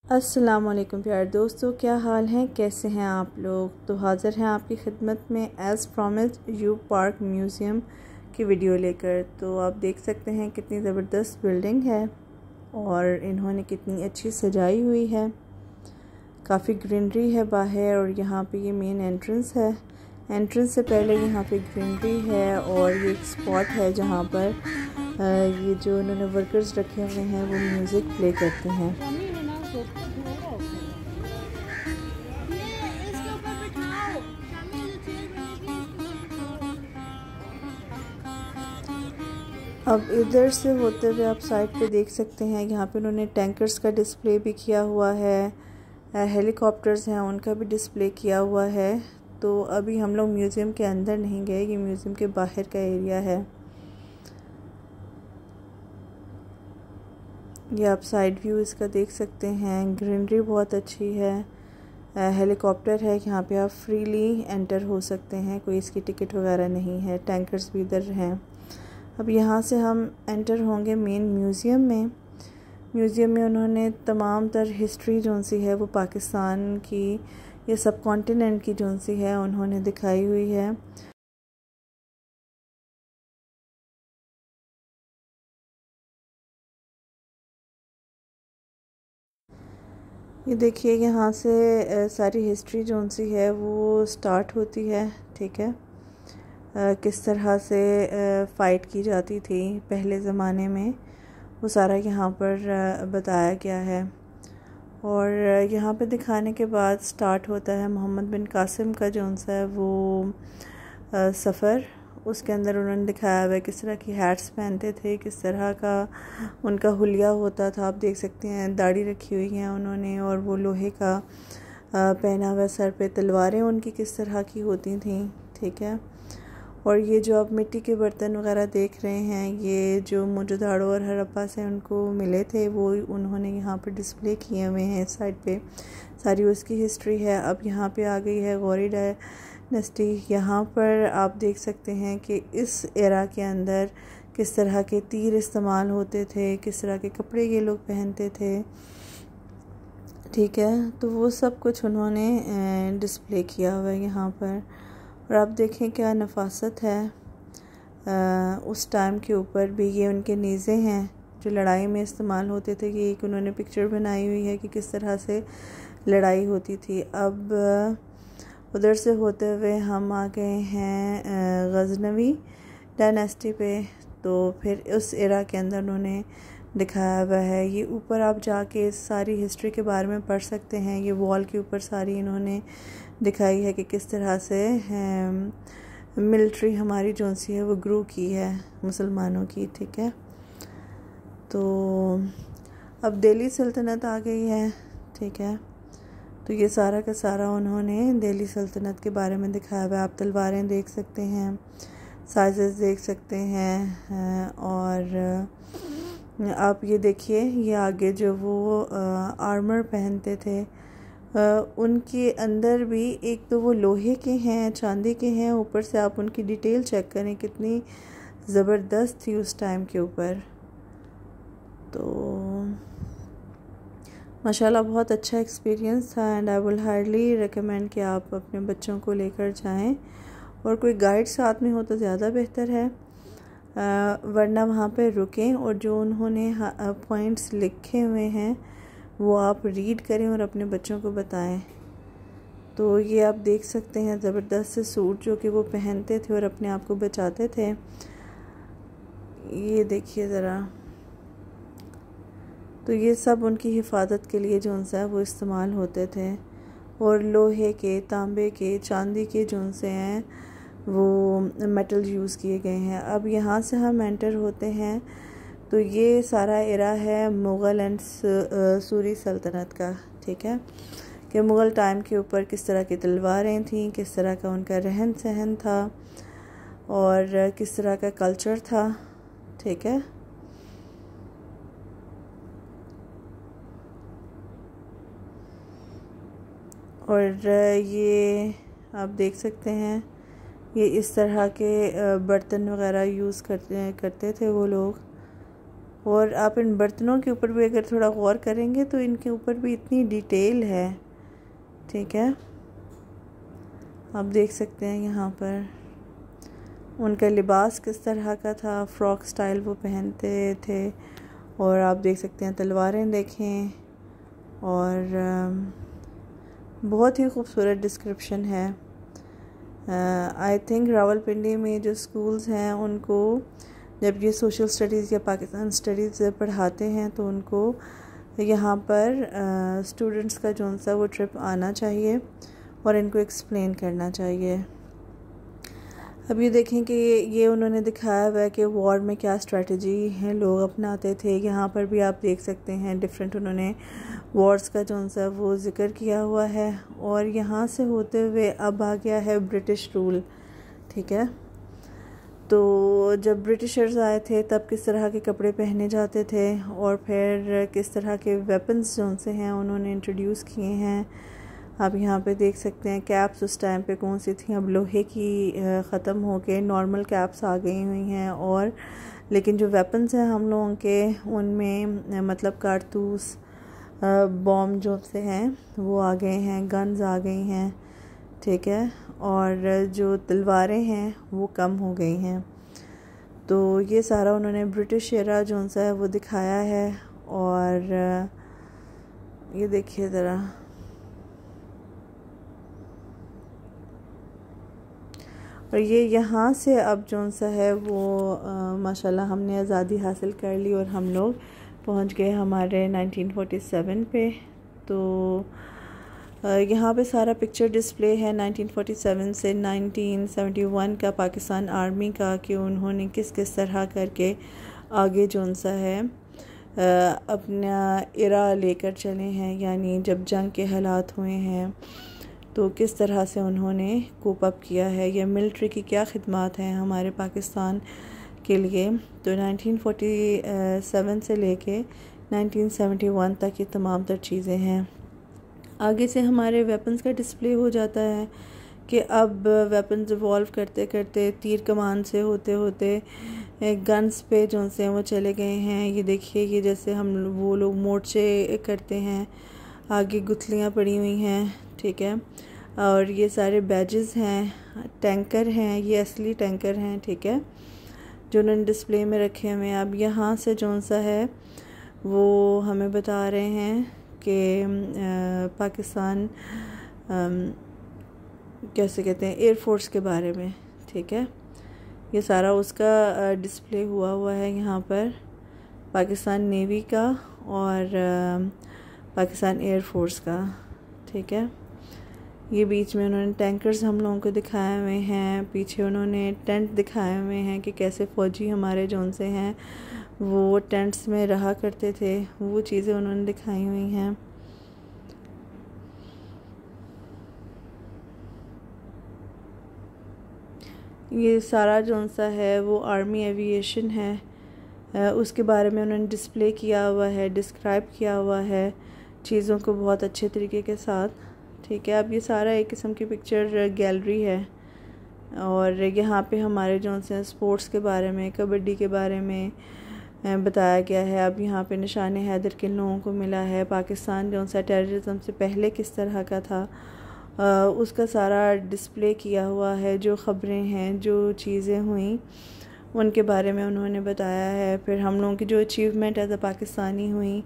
अस्सलाम वालेकुम प्यारे दोस्तों, क्या हाल हैं, कैसे हैं आप लोग। तो हाज़िर हैं आपकी खिदमत में as promise you park museum की वीडियो लेकर। तो आप देख सकते हैं कितनी ज़बरदस्त बिल्डिंग है और इन्होंने कितनी अच्छी सजाई हुई है। काफ़ी ग्रीनरी है बाहर और यहाँ पे ये मेन एंट्रेंस है। एंट्रेंस से पहले यहाँ पे ग्रीनरी है और ये एक स्पॉट है जहाँ पर ये जो इन्होंने वर्कर्स रखे हुए हैं वो म्यूज़िक प्ले करते हैं। अब इधर से होते हुए आप साइड पे देख सकते हैं, यहाँ पे उन्होंने टैंकर्स का डिस्प्ले भी किया हुआ है, हेलीकॉप्टर्स हैं उनका भी डिस्प्ले किया हुआ है। तो अभी हम लोग म्यूज़ियम के अंदर नहीं गए, ये म्यूज़ियम के बाहर का एरिया है। ये आप साइड व्यू इसका देख सकते हैं, ग्रीनरी बहुत अच्छी है। हेलीकॉप्टर है, यहाँ पे आप फ्रीली एंटर हो सकते हैं, कोई इसकी टिकट वगैरह नहीं है। टैंकर्स भी इधर हैं। अब यहाँ से हम एंटर होंगे मेन म्यूज़ियम में। म्यूज़ियम में उन्होंने तमाम तर हिस्ट्री जो सी है वो पाकिस्तान की या सब कॉन्टिनेंट की जो सी है उन्होंने दिखाई हुई है। ये देखिए यहाँ से सारी हिस्ट्री जो सी है वो स्टार्ट होती है। ठीक है, किस तरह से फ़ाइट की जाती थी पहले ज़माने में, वो सारा यहाँ पर बताया गया है। और यहाँ पे दिखाने के बाद स्टार्ट होता है मोहम्मद बिन कासिम का जो सा है वो सफ़र। उसके अंदर उन्होंने दिखाया हुआ है किस तरह की हैट्स पहनते थे, किस तरह का उनका हुलिया होता था। आप देख सकते हैं दाढ़ी रखी हुई है उन्होंने और वो लोहे का पहना हुआ, सर पे तलवारें उनकी किस तरह की होती थी। ठीक है, और ये जो आप मिट्टी के बर्तन वगैरह देख रहे हैं, ये जो मोजोदाड़ो और हड़प्पा से उनको मिले थे वो उन्होंने यहाँ पर डिस्प्ले किए हुए हैं। इस साइड पे सारी उसकी हिस्ट्री है। अब यहाँ पे आ गई है गौरी डायनेस्टी। यहाँ पर आप देख सकते हैं कि इस एरा के अंदर किस तरह के तीर इस्तेमाल होते थे, किस तरह के कपड़े ये लोग पहनते थे। ठीक है, तो वो सब कुछ उन्होंने डिस्प्ले किया हुआ है यहाँ पर। और आप देखें क्या नफासत है उस टाइम के ऊपर भी। ये उनके नेज़े हैं जो लड़ाई में इस्तेमाल होते थे। कि एक उन्होंने पिक्चर बनाई हुई है कि किस तरह से लड़ाई होती थी। अब उधर से होते हुए हम आ गए हैं गज़नवी डायनेस्टी पे। तो फिर उस एरा के अंदर उन्होंने दिखाया हुआ है। ये ऊपर आप जाके सारी हिस्ट्री के बारे में पढ़ सकते हैं। ये वॉल के ऊपर सारी इन्होंने दिखाई है कि किस तरह से मिलिट्री हमारी जो सी है वो ग्रो की है मुसलमानों की। ठीक है, तो अब दिल्ली सल्तनत आ गई है। ठीक है, तो ये सारा का सारा उन्होंने दिल्ली सल्तनत के बारे में दिखाया हुआ है। आप तलवारें देख सकते हैं, साइज़ देख सकते हैं। और आप ये देखिए, ये आगे जो वो आर्मर पहनते थे उनके अंदर भी एक तो वो लोहे के हैं, चांदी के हैं, ऊपर से आप उनकी डिटेल चेक करें कितनी ज़बरदस्त थी उस टाइम के ऊपर। तो माशाल्लाह बहुत अच्छा एक्सपीरियंस था and I will hardly recommend कि आप अपने बच्चों को लेकर जाएं। और कोई गाइड साथ में हो तो ज़्यादा बेहतर है, वरना वहाँ पे रुकें और जो उन्होंने पॉइंट्स लिखे हुए हैं वो आप रीड करें और अपने बच्चों को बताएं। तो ये आप देख सकते हैं ज़बरदस्त से सूट जो कि वो पहनते थे और अपने आप को बचाते थे। ये देखिए ज़रा, तो ये सब उनकी हिफाजत के लिए जो सा है वो इस्तेमाल होते थे। और लोहे के, तांबे के, चांदी के जो से हैं वो मेटल यूज़ किए गए हैं। अब यहाँ से हम एंटर होते हैं तो ये सारा एरा है मुग़ल एंड सूरी सल्तनत का। ठीक है, कि मुग़ल टाइम के ऊपर किस तरह की तलवारें थीं, किस तरह का उनका रहन सहन था और किस तरह का कल्चर था। ठीक है, और ये आप देख सकते हैं ये इस तरह के बर्तन वगैरह यूज़ करते थे वो लोग। और आप इन बर्तनों के ऊपर भी अगर थोड़ा गौर करेंगे तो इनके ऊपर भी इतनी डिटेल है, ठीक है। आप देख सकते हैं यहाँ पर उनका लिबास किस तरह का था, फ्रॉक स्टाइल वो पहनते थे। और आप देख सकते हैं तलवारें देखें, और बहुत ही खूबसूरत डिस्क्रिप्शन है। आई थिंक रावलपिंडी में जो स्कूल्स हैं उनको जब ये सोशल स्टडीज़ या पाकिस्तान स्टडीज़ पढ़ाते हैं तो उनको यहाँ पर स्टूडेंट्स का जो सा वो ट्रिप आना चाहिए और इनको एक्सप्लेन करना चाहिए। अब ये देखें कि ये उन्होंने दिखाया हुआ है कि वॉर में क्या स्ट्रेटजी है लोग अपनाते थे। यहाँ पर भी आप देख सकते हैं डिफरेंट उन्होंने वॉर्स का जो सा वो ज़िक्र किया हुआ है। और यहाँ से होते हुए अब आ गया है ब्रिटिश रूल, ठीक है। तो जब ब्रिटिशर्स आए थे तब किस तरह के कपड़े पहने जाते थे और फिर किस तरह के वेपन्स जो से हैं उन्होंने इंट्रोड्यूस किए हैं। आप यहाँ पे देख सकते हैं कैप्स उस टाइम पे कौन सी थी, अब लोहे की ख़त्म हो के नॉर्मल कैप्स आ गई हुई हैं। और लेकिन जो वेपन्स हैं हम लोगों के उनमें मतलब कारतूस बॉम्ब जो से हैं वो आ गए हैं, गन्स आ गई हैं, ठीक है। और जो तलवारें हैं वो कम हो गई हैं। तो ये सारा उन्होंने ब्रिटिश एरा जो सा है वो दिखाया है। और ये देखिए ज़रा, और ये यहाँ से अब जो सा है वो माशाल्लाह हमने आज़ादी हासिल कर ली और हम लोग पहुँच गए हमारे 1947 पे। तो यहाँ पे सारा पिक्चर डिस्प्ले है 1947 से 1971 का पाकिस्तान आर्मी का, कि उन्होंने किस किस तरह करके आगे जो सा है अपना इरा लेकर चले हैं। यानी जब जंग के हालात हुए हैं तो किस तरह से उन्होंने कोप अप किया है, या मिलिट्री की क्या खिदमत हैं हमारे पाकिस्तान के लिए। तो 1947 से लेके 1971 तक ये तमाम तर चीज़ें हैं। आगे से हमारे वेपन्स का डिस्प्ले हो जाता है कि अब वेपन्स इवॉल्व करते करते तीर कमान से होते होते गन्स पे जो से वो चले गए हैं। ये देखिए, ये जैसे हम वो लोग मोर्चे करते हैं, आगे गुथलियाँ पड़ी हुई हैं, ठीक है। और ये सारे बैजेस हैं, टैंकर हैं, ये असली टैंकर हैं, ठीक है, जो उन्होंने डिस्प्ले में रखे हुए हैं। अब यहाँ से जो सा है वो हमें बता रहे हैं कि पाकिस्तान कैसे कहते हैं एयरफोर्स के बारे में, ठीक है। ये सारा उसका डिस्प्ले हुआ है यहाँ पर, पाकिस्तान नेवी का और पाकिस्तान एयरफोर्स का, ठीक है। ये बीच में उन्होंने टैंकर्स हम लोगों को दिखाए हुए हैं, पीछे उन्होंने टेंट दिखाए हुए हैं कि कैसे फ़ौजी हमारे जौन से हैं वो टेंट्स में रहा करते थे, वो चीज़ें उन्होंने दिखाई हुई हैं। ये सारा जौन सा है वो आर्मी एविएशन है, उसके बारे में उन्होंने डिस्प्ले किया हुआ है, डिस्क्राइब किया हुआ है चीज़ों को बहुत अच्छे तरीके के साथ, ठीक है। अब ये सारा एक किस्म की पिक्चर गैलरी है। और यहाँ पे हमारे जो से स्पोर्ट्स के बारे में, कबड्डी के बारे में बताया गया है। अब यहाँ पे निशान हैदर किन लोगों को मिला है, पाकिस्तान जो सा टेररिज्म से पहले किस तरह का था उसका सारा डिस्प्ले किया हुआ है। जो ख़बरें हैं, जो चीज़ें हुई उनके बारे में उन्होंने बताया है। फिर हम लोगों की जो अचीवमेंट एज अ पाकिस्तानी हुई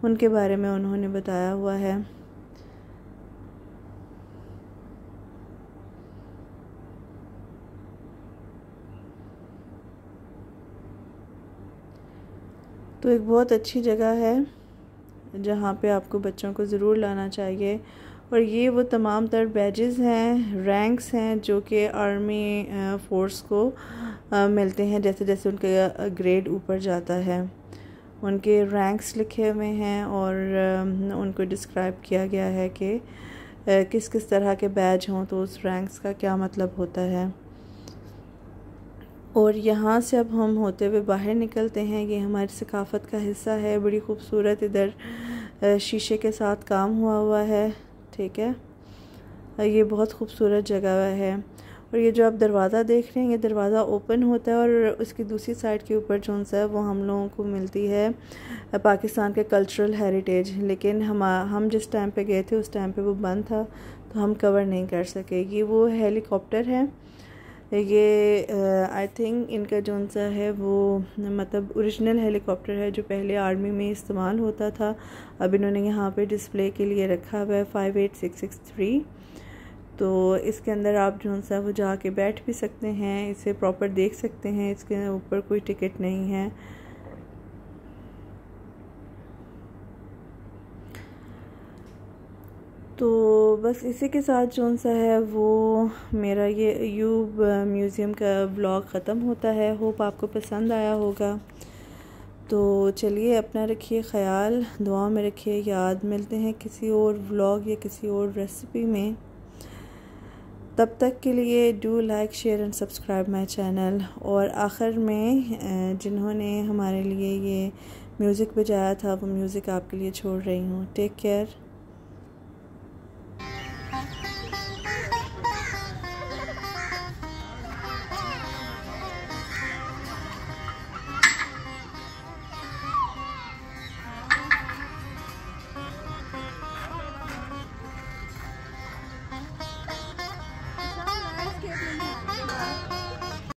उनके बारे में उन्होंने बताया हुआ है। तो एक बहुत अच्छी जगह है जहाँ पे आपको बच्चों को ज़रूर लाना चाहिए। और ये वो तमाम तर बैजेस हैं, रैंक्स हैं जो कि आर्मी फ़ोर्स को मिलते हैं जैसे जैसे उनका ग्रेड ऊपर जाता है। उनके रैंक्स लिखे हुए हैं और उनको डिस्क्राइब किया गया है कि किस किस तरह के बैज हों तो उस रैंक्स का क्या मतलब होता है। और यहाँ से अब हम होते हुए बाहर निकलते हैं। ये हमारी सकाफ़त का हिस्सा है, बड़ी खूबसूरत इधर शीशे के साथ काम हुआ है, ठीक है। ये बहुत खूबसूरत जगह है। और ये जो आप दरवाज़ा देख रहे हैं, ये दरवाज़ा ओपन होता है और उसकी दूसरी साइड के ऊपर जो सा है वो हम लोगों को मिलती है पाकिस्तान के कल्चरल हेरिटेज। लेकिन हम जिस टाइम पे गए थे उस टाइम पे वो बंद था, तो हम कवर नहीं कर सके। ये वो हेलीकॉप्टर है, ये आई थिंक इनका जो सा है वो मतलब ओरिजिनल हेलीकॉप्टर है जो पहले आर्मी में इस्तेमाल होता था। अब इन्होंने यहाँ पे डिस्प्ले के लिए रखा हुआ है 58663। तो इसके अंदर आप जो सा वो जाके बैठ भी सकते हैं, इसे प्रॉपर देख सकते हैं। इसके ऊपर कोई टिकट नहीं है। तो बस इसी के साथ जो सा है वो मेरा ये अयूब म्यूज़ियम का व्लॉग ख़त्म होता है। होप आपको पसंद आया होगा। तो चलिए, अपना रखिए ख्याल, दुआ में रखिए याद। मिलते हैं किसी और व्लॉग या किसी और रेसिपी में। तब तक के लिए do like, share and subscribe my channel. और आखिर में जिन्होंने हमारे लिए ये म्यूज़िक बजाया था वो म्यूज़िक आपके लिए छोड़ रही हूँ। Take care.